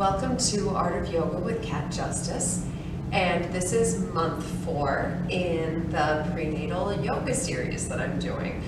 welcome to Art of Yoga with Cat Justice, and this is month 4 in the prenatal yoga series that I'm doing.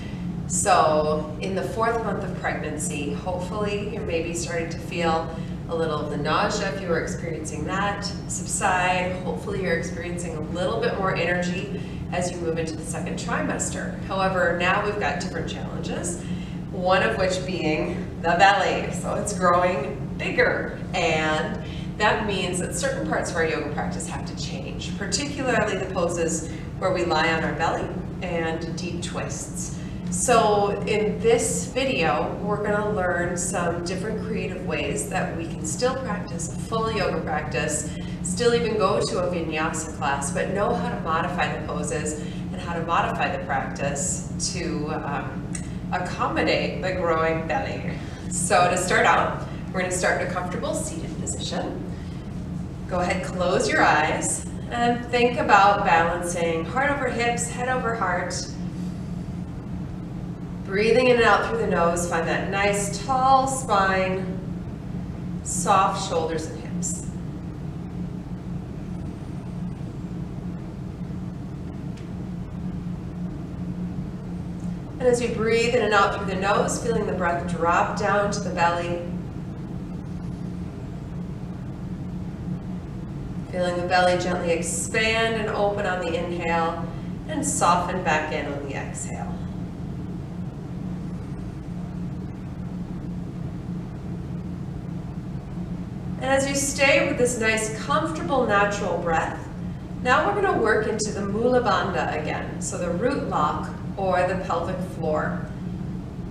So in the 4th month of pregnancy, hopefully you're maybe starting to feel a little of the nausea if you were experiencing that subside. Hopefully you're experiencing a little bit more energy as you move into the 2nd trimester. However, now we've got different challenges, one of which being the belly. So it's growing bigger, and that means that certain parts of our yoga practice have to change, particularly the poses where we lie on our belly and deep twists. So in this video, we're going to learn some different creative ways that we can still practice a full yoga practice, still even go to a vinyasa class, but know how to modify the poses and how to modify the practice to accommodate the growing belly. So to start out, we're going to start in a comfortable seated position. Go ahead, close your eyes, and think about balancing heart over hips, head over heart. Breathing in and out through the nose, find that nice tall spine, soft shoulders and hips. And as you breathe in and out through the nose, feeling the breath drop down to the belly. Feeling the belly gently expand and open on the inhale and soften back in on the exhale. And as you stay with this nice, comfortable, natural breath, now we're going to work into the Mula Bandha again, so the root lock or the pelvic floor.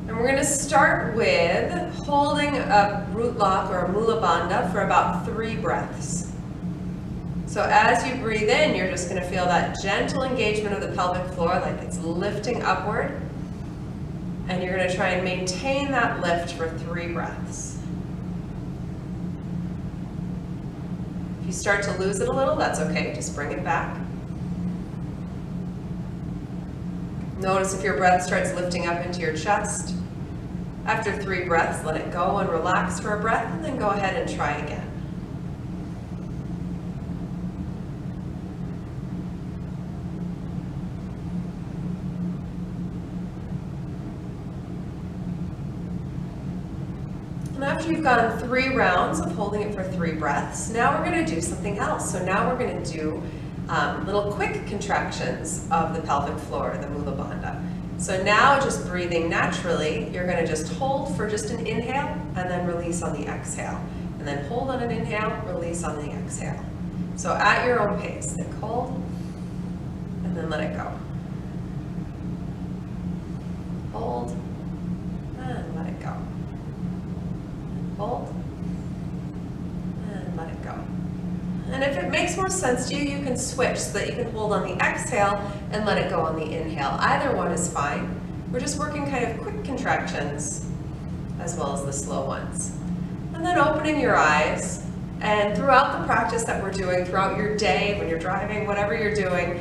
And we're going to start with holding a root lock or a Mula Bandha for about 3 breaths. So as you breathe in, you're just going to feel that gentle engagement of the pelvic floor, like it's lifting upward. And you're going to try and maintain that lift for 3 breaths. If you start to lose it a little, that's okay. Just bring it back. Notice if your breath starts lifting up into your chest. After 3 breaths, let it go and relax for a breath, and then go ahead and try again. And after you've gone 3 rounds of holding it for 3 breaths, now we're going to do something else. So now we're going to do little quick contractions of the pelvic floor, the Mula Bandha. So now just breathing naturally, you're going to just hold for just an inhale and then release on the exhale. And then hold on an inhale, release on the exhale. So at your own pace, think hold and then let it go. Hold and let it go. Hold and let it go. And if it makes more sense to you, you can switch so that you can hold on the exhale and let it go on the inhale. Either one is fine. We're just working kind of quick contractions as well as the slow ones. And then opening your eyes, and throughout the practice that we're doing, throughout your day, when you're driving, whatever you're doing,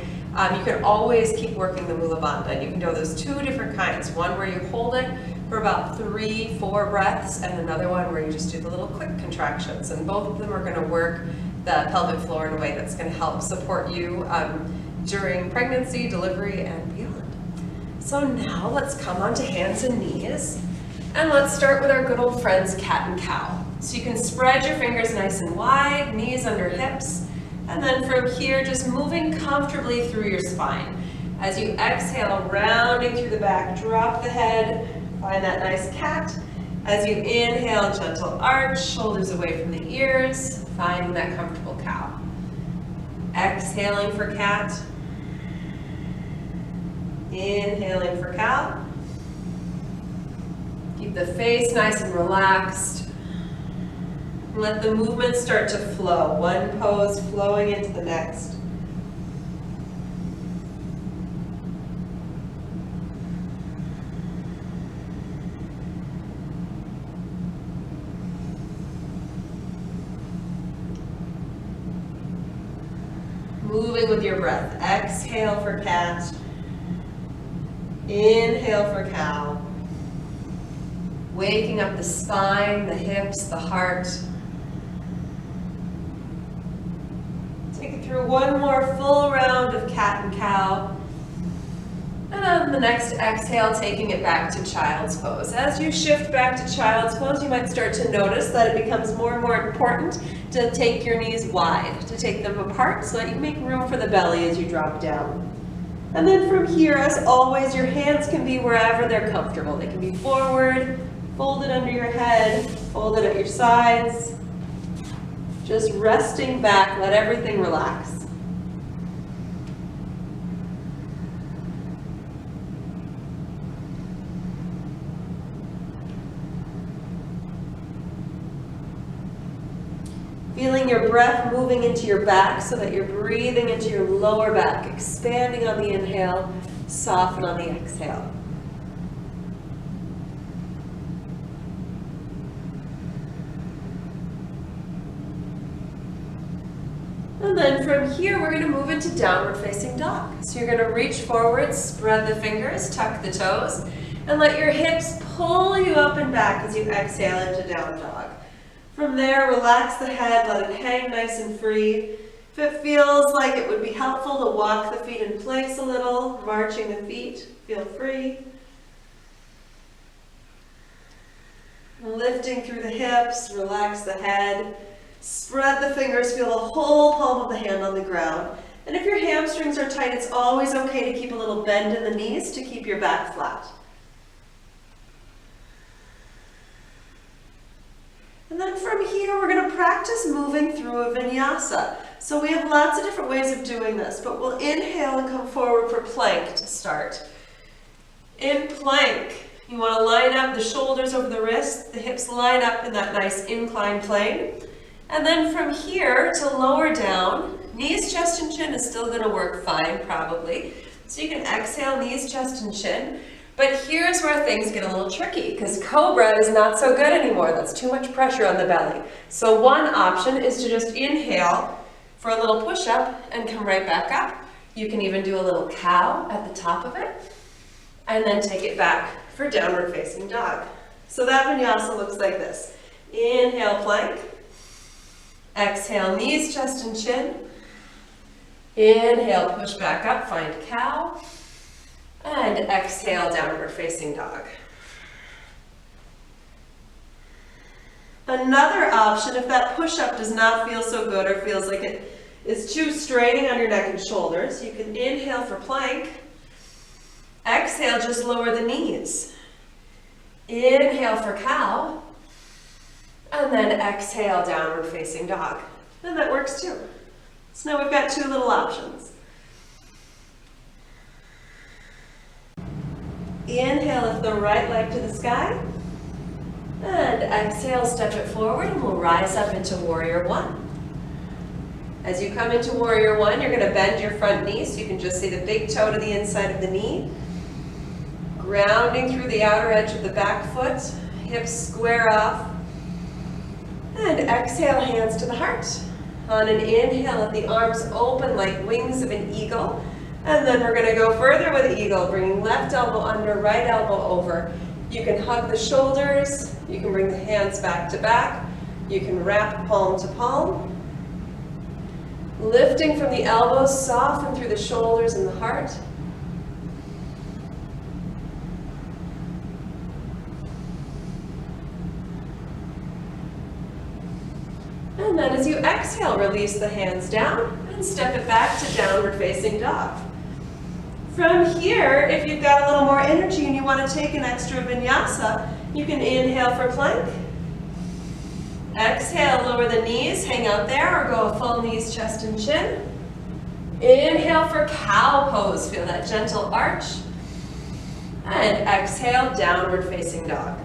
you can always keep working the Mula Bandha. And you can do those 2 different kinds. One where you hold it for about 3-4 breaths, and another one where you just do the little quick contractions. And both of them are going to work the pelvic floor in a way that's going to help support you during pregnancy, delivery, and beyond. So now let's come onto hands and knees, and let's start with our good old friends cat and cow. So you can spread your fingers nice and wide, knees under hips, and then from here just moving comfortably through your spine. As you exhale, rounding through the back, drop the head, find that nice cat. As you inhale, gentle arch, shoulders away from the ears, finding that comfortable cow. Exhaling for cat. Inhaling for cow. Keep the face nice and relaxed. Let the movement start to flow. One pose flowing into the next. Moving with your breath. Exhale for cat. Inhale for cow. Waking up the spine, the hips, the heart. Take it through one more full round of cat and cow. And on the next exhale, taking it back to child's pose. As you shift back to child's pose, you might start to notice that it becomes more and more important to take your knees wide, to take them apart so that you make room for the belly as you drop down. And then from here, as always, your hands can be wherever they're comfortable. They can be forward, folded under your head, folded at your sides. Just resting back, let everything relax. Feeling your breath moving into your back so that you're breathing into your lower back, expanding on the inhale, soften on the exhale. And then from here, we're going to move into downward facing dog. So you're going to reach forward, spread the fingers, tuck the toes, and let your hips pull you up and back as you exhale into down dog. From there, relax the head, let it hang nice and free. If it feels like it would be helpful to walk the feet in place a little, marching the feet, feel free. Lifting through the hips, relax the head. Spread the fingers, feel the whole palm of the hand on the ground. And if your hamstrings are tight, it's always okay to keep a little bend in the knees to keep your back flat. And then from here, we're going to practice moving through a vinyasa. So we have lots of different ways of doing this, but we'll inhale and come forward for plank to start. In plank, you want to line up the shoulders over the wrists, the hips line up in that nice inclined plane. And then from here to lower down, knees, chest, and chin is still going to work fine, probably. So you can exhale, knees, chest, and chin. But here's where things get a little tricky, because cobra is not so good anymore. That's too much pressure on the belly. So one option is to just inhale for a little push-up and come right back up. You can even do a little cow at the top of it, and then take it back for downward facing dog. So that vinyasa looks like this. Inhale, plank. Exhale, knees, chest, and chin. Inhale, push back up, find cow. And exhale, downward facing dog. Another option, if that push-up does not feel so good or feels like it is too straining on your neck and shoulders, you can inhale for plank. Exhale, just lower the knees. Inhale for cow. And then exhale, downward facing dog. And that works too. So now we've got two little options. Inhale, lift the right leg to the sky. And exhale, step it forward, and we'll rise up into warrior one. As you come into warrior one, you're going to bend your front knee so you can just see the big toe to the inside of the knee. Grounding through the outer edge of the back foot, hips square off. And exhale, hands to the heart. On an inhale, let the arms open like wings of an eagle. And then we're going to go further with eagle, bringing left elbow under, right elbow over. You can hug the shoulders. You can bring the hands back to back. You can wrap palm to palm. Lifting from the elbows, soften through the shoulders and the heart. And then as you exhale, release the hands down and step it back to downward facing dog. From here, if you've got a little more energy and you want to take an extra vinyasa, you can inhale for plank. Exhale, lower the knees, hang out there, or go a full knees, chest, and chin. Inhale for cow pose, feel that gentle arch. And exhale, downward facing dog.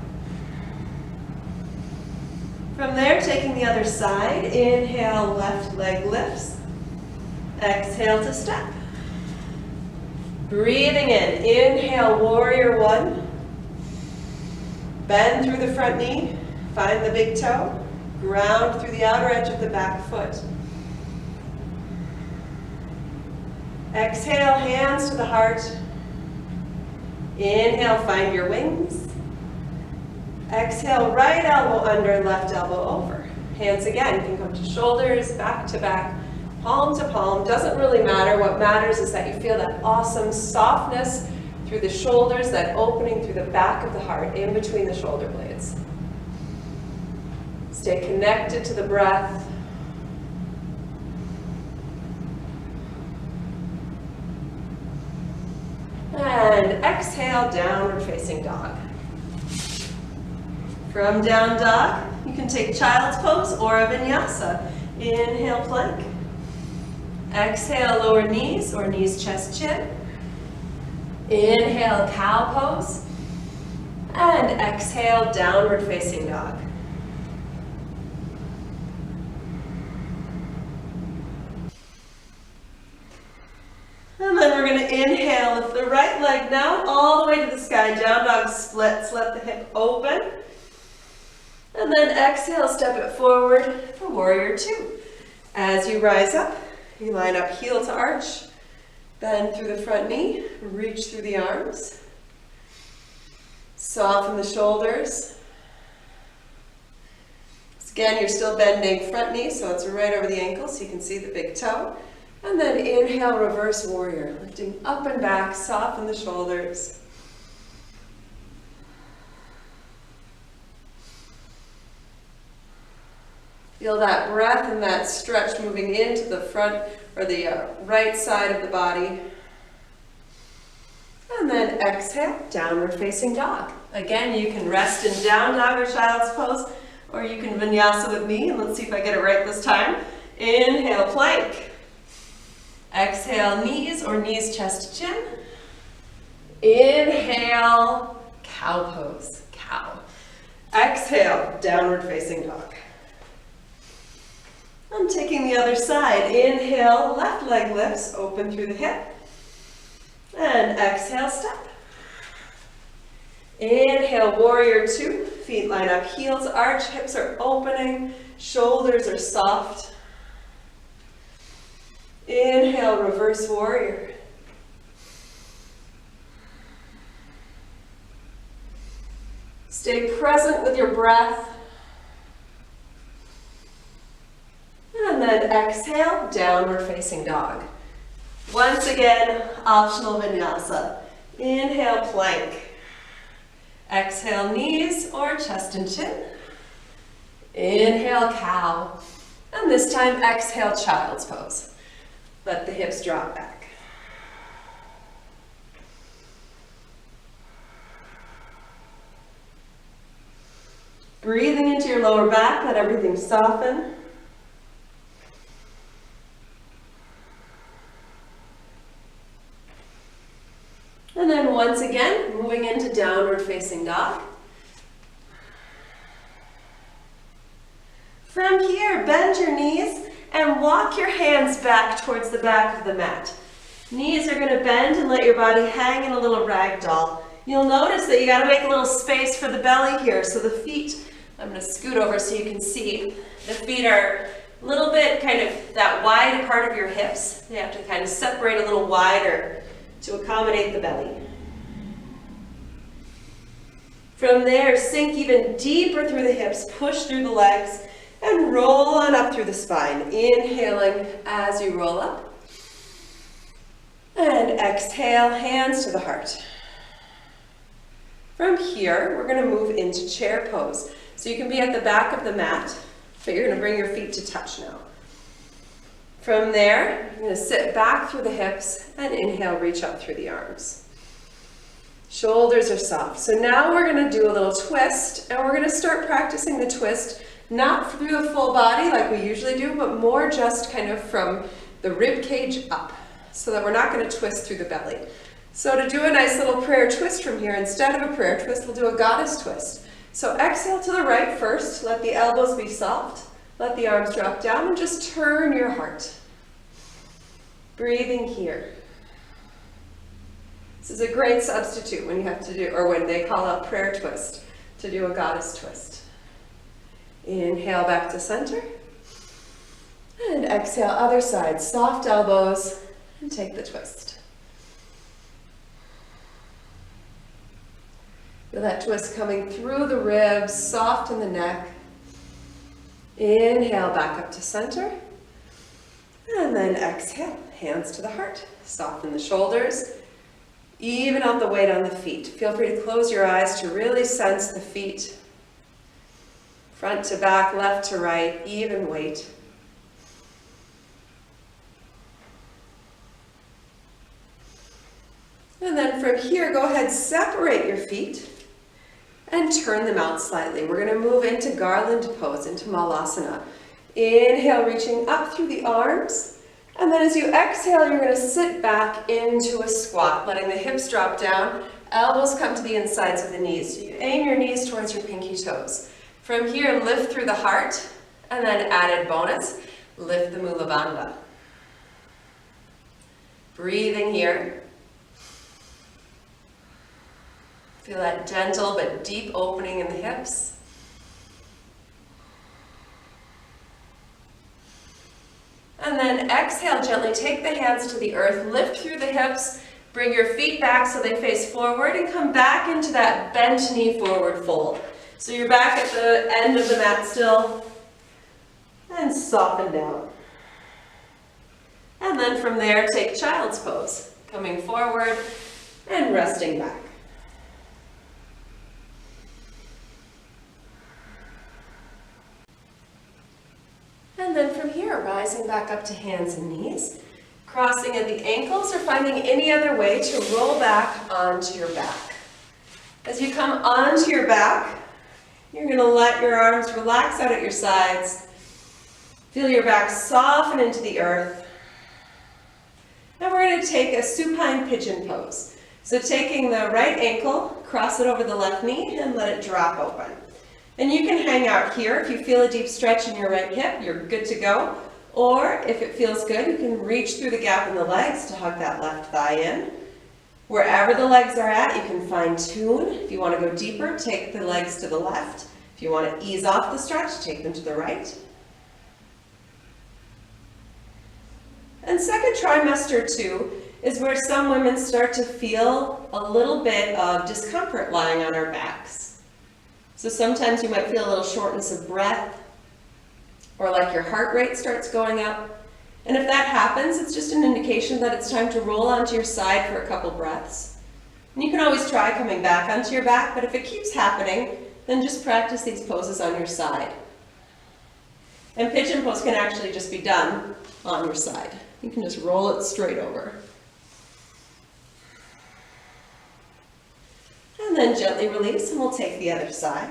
From there, taking the other side, inhale, left leg lifts. Exhale to step. Breathing in, inhale, warrior one. Bend through the front knee, find the big toe. Ground through the outer edge of the back foot. Exhale, hands to the heart. Inhale, find your wings. Exhale, right elbow under, left elbow over. Hands again can come to shoulders, back to back, palm to palm, doesn't really matter. What matters is that you feel that awesome softness through the shoulders, that opening through the back of the heart, in between the shoulder blades. Stay connected to the breath. And exhale, downward facing dog. From down dog, you can take child's pose or a vinyasa. Inhale, plank. Exhale, lower knees or knees, chest, chin. Inhale, cow pose. And exhale, downward facing dog. And then we're going to inhale, lift the right leg down all the way to the sky. Down dog splits, let the hip open. And then exhale, step it forward for warrior two. As you rise up, you line up heel to arch, bend through the front knee, reach through the arms. Soften the shoulders. Again, you're still bending front knee, so it's right over the ankle so you can see the big toe. And then inhale, reverse warrior. Lifting up and back, soften the shoulders. Feel that breath and that stretch moving into the front or the right side of the body. And then exhale, downward facing dog. Again, you can rest in down dog or child's pose, or you can vinyasa with me, and let's see if I get it right this time. Inhale, plank. Exhale, knees or knees, chest, chin. Inhale, cow pose, cow. Exhale, downward facing dog. I'm taking the other side. Inhale, left leg lifts, open through the hip. And exhale, step. Inhale, warrior two. Feet line up, heels arch, hips are opening, shoulders are soft. Inhale, reverse warrior. Stay present with your breath. And then exhale, downward facing dog. Once again, optional vinyasa. Inhale, plank. Exhale, knees or chest and chin. Inhale, cow. And this time, exhale, child's pose. Let the hips drop back. Breathing into your lower back, let everything soften. And then once again, moving into downward facing dog. From here, bend your knees and walk your hands back towards the back of the mat. Knees are going to bend and let your body hang in a little rag doll. You'll notice that you got to make a little space for the belly here. So the feet, I'm going to scoot over so you can see, the feet are a little bit kind of that wide part of your hips. They have to kind of separate a little wider to accommodate the belly. From there, sink even deeper through the hips, push through the legs, and roll on up through the spine. Inhaling as you roll up. And exhale, hands to the heart. From here, we're going to move into chair pose. So you can be at the back of the mat, but you're going to bring your feet to touch now. From there, you're going to sit back through the hips and inhale, reach up through the arms. Shoulders are soft. So now we're going to do a little twist, and we're going to start practicing the twist, not through the full body like we usually do, but more just kind of from the rib cage up, so that we're not going to twist through the belly. So to do a nice little prayer twist from here, instead of a prayer twist, we'll do a goddess twist. So exhale to the right first, let the elbows be soft, let the arms drop down, and just turn your heart. Breathing here. This is a great substitute when you have to do, or when they call out prayer twist, to do a goddess twist. Inhale back to center. And exhale, other side, soft elbows, and take the twist. Feel that twist coming through the ribs, soft in the neck. Inhale back up to center. And then exhale, hands to the heart. Soften the shoulders. Even out the weight on the feet. Feel free to close your eyes to really sense the feet. Front to back, left to right, even weight. And then from here, go ahead, separate your feet and turn them out slightly. We're going to move into Garland Pose, into Malasana. Inhale, reaching up through the arms. And then as you exhale, you're going to sit back into a squat, letting the hips drop down, elbows come to the insides of the knees. So you aim your knees towards your pinky toes. From here, lift through the heart, and then added bonus, lift the Mula Bandha. Breathing here. Feel that gentle but deep opening in the hips. And then exhale, gently take the hands to the earth, lift through the hips, bring your feet back so they face forward, and come back into that bent knee forward fold. So you're back at the end of the mat still, and soften down. And then from there, take child's pose, coming forward and resting back. And then from here, rising back up to hands and knees, crossing at the ankles or finding any other way to roll back onto your back. As you come onto your back, you're going to let your arms relax out at your sides. Feel your back soften into the earth. Now we're going to take a supine pigeon pose. So taking the right ankle, cross it over the left knee and let it drop open. And you can hang out here. If you feel a deep stretch in your right hip, you're good to go. Or if it feels good, you can reach through the gap in the legs to hug that left thigh in. Wherever the legs are at, you can fine tune. If you want to go deeper, take the legs to the left. If you want to ease off the stretch, take them to the right. And second trimester 2 is where some women start to feel a little bit of discomfort lying on our backs. So sometimes you might feel a little shortness of breath, or like your heart rate starts going up. And if that happens, it's just an indication that it's time to roll onto your side for a couple breaths. And you can always try coming back onto your back, but if it keeps happening, then just practice these poses on your side. And pigeon pose can actually just be done on your side. You can just roll it straight over. And then gently release, and we'll take the other side.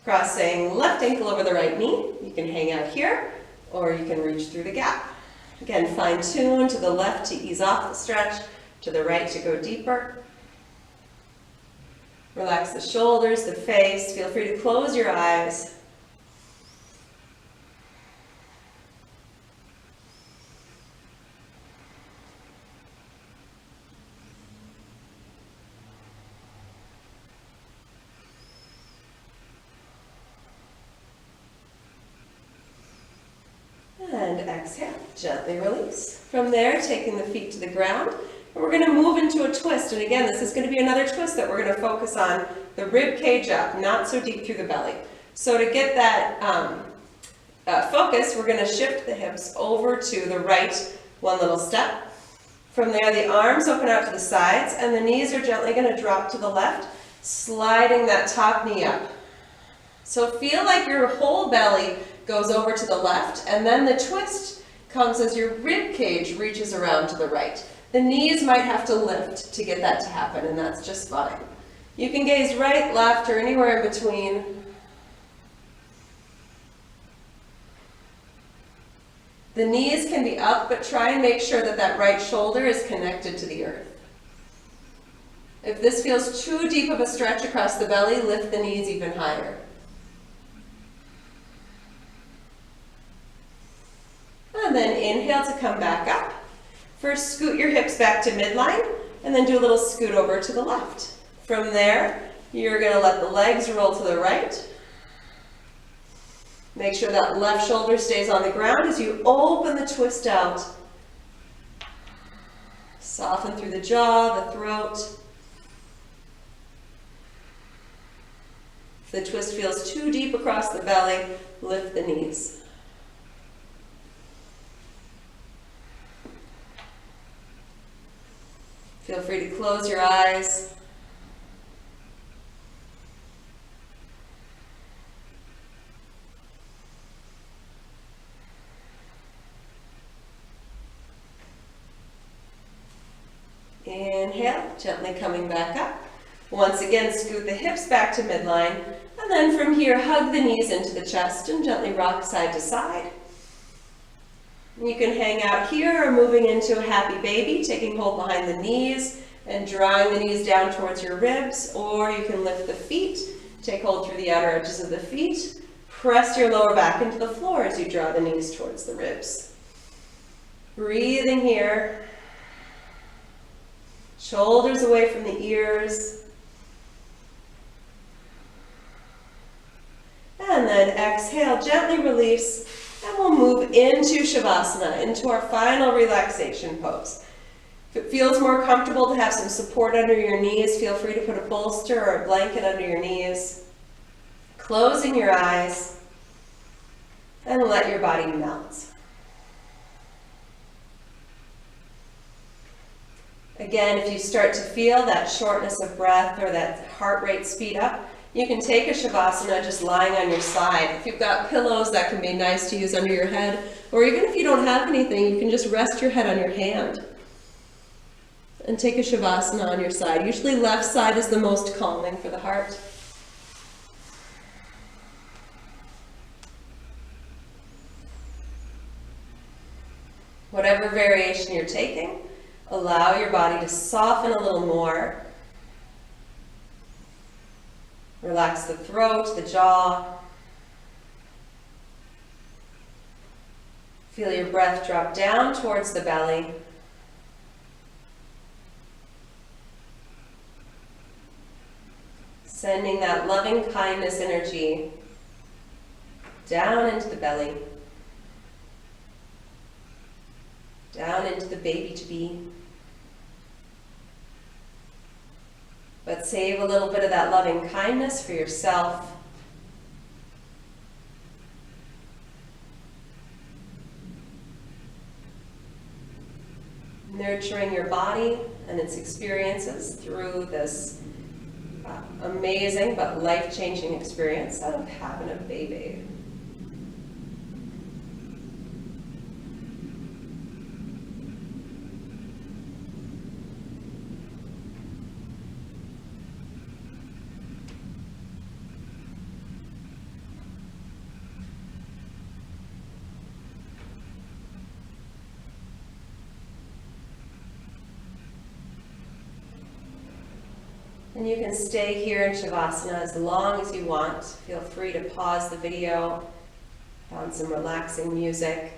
Crossing left ankle over the right knee. You can hang out here, or you can reach through the gap. Again, fine tune to the left to ease off the stretch, to the right to go deeper. Relax the shoulders, the face. Feel free to close your eyes. And exhale, gently release. From there, taking the feet to the ground, and we're going to move into a twist. And again, this is going to be another twist that we're going to focus on the rib cage up, not so deep through the belly. So to get that focus, we're going to shift the hips over to the right one little step. From there, the arms open out to the sides, and the knees are gently going to drop to the left, sliding that top knee up. So feel like your whole belly goes over to the left, and then the twist comes as your rib cage reaches around to the right. The knees might have to lift to get that to happen, and that's just fine. You can gaze right, left, or anywhere in between. The knees can be up, but try and make sure that that right shoulder is connected to the earth. If this feels too deep of a stretch across the belly, lift the knees even higher. And then inhale to come back up. First, scoot your hips back to midline, and then do a little scoot over to the left. From there, you're going to let the legs roll to the right. Make sure that left shoulder stays on the ground as you open the twist out. Soften through the jaw, the throat. If the twist feels too deep across the belly, lift the knees. Feel free to close your eyes. Inhale, gently coming back up. Once again, scoot the hips back to midline, and then from here, hug the knees into the chest and gently rock side to side. You can hang out here or moving into a happy baby, taking hold behind the knees and drawing the knees down towards your ribs, or you can lift the feet, take hold through the outer edges of the feet, press your lower back into the floor as you draw the knees towards the ribs. Breathing here. Shoulders away from the ears. And then exhale, gently release, and we'll move into Shavasana, into our final relaxation pose. If it feels more comfortable to have some support under your knees, feel free to put a bolster or a blanket under your knees. Closing your eyes, and let your body melt. Again, if you start to feel that shortness of breath or that heart rate speed up, you can take a Shavasana just lying on your side. If you've got pillows, that can be nice to use under your head. Or even if you don't have anything, you can just rest your head on your hand and take a Shavasana on your side. Usually left side is the most calming for the heart. Whatever variation you're taking, allow your body to soften a little more. Relax the throat, the jaw. Feel your breath drop down towards the belly. Sending that loving kindness energy down into the belly. Down into the baby-to-be. But save a little bit of that loving kindness for yourself. Nurturing your body and its experiences through this amazing but life-changing experience of having a baby. And you can stay here in Shavasana as long as you want. Feel free to pause the video, put on some relaxing music.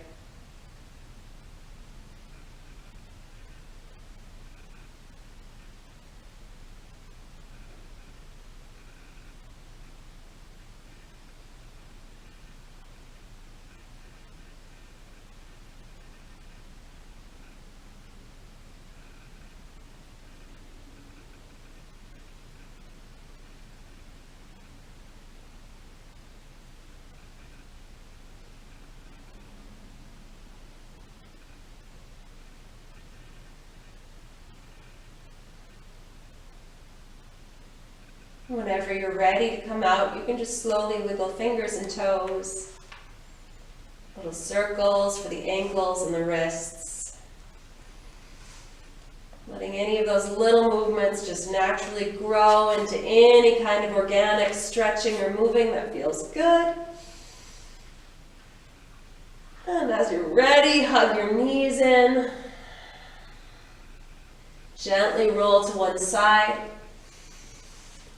Whenever you're ready to come out, you can just slowly wiggle fingers and toes. Little circles for the ankles and the wrists. Letting any of those little movements just naturally grow into any kind of organic stretching or moving that feels good. And as you're ready, hug your knees in. Gently roll to one side.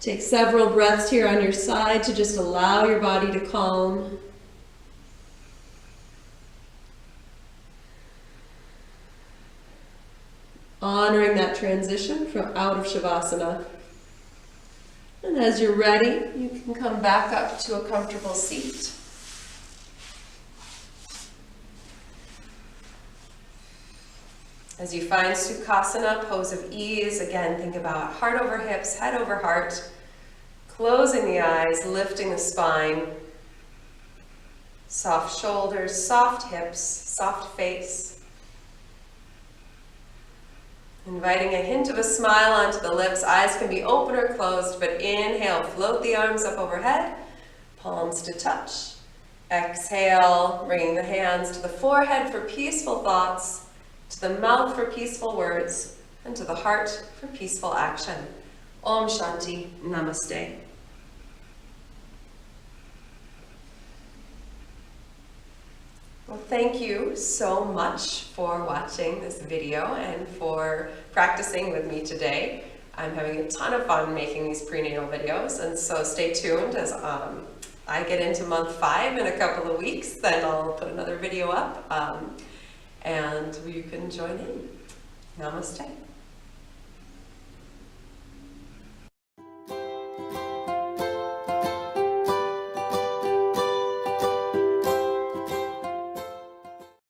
Take several breaths here on your side to just allow your body to calm. Honoring that transition from out of Shavasana. And as you're ready, you can come back up to a comfortable seat. As you find Sukhasana, pose of ease, again, think about heart over hips, head over heart, closing the eyes, lifting the spine, soft shoulders, soft hips, soft face. Inviting a hint of a smile onto the lips. Eyes can be open or closed, but inhale, float the arms up overhead, palms to touch. Exhale, bringing the hands to the forehead for peaceful thoughts, to the mouth for peaceful words, and to the heart for peaceful action. Om Shanti, Namaste. Well, thank you so much for watching this video and for practicing with me today. I'm having a ton of fun making these prenatal videos, and so stay tuned as I get into month 5 in a couple of weeks. Then I'll put another video up and you can join in. Namaste.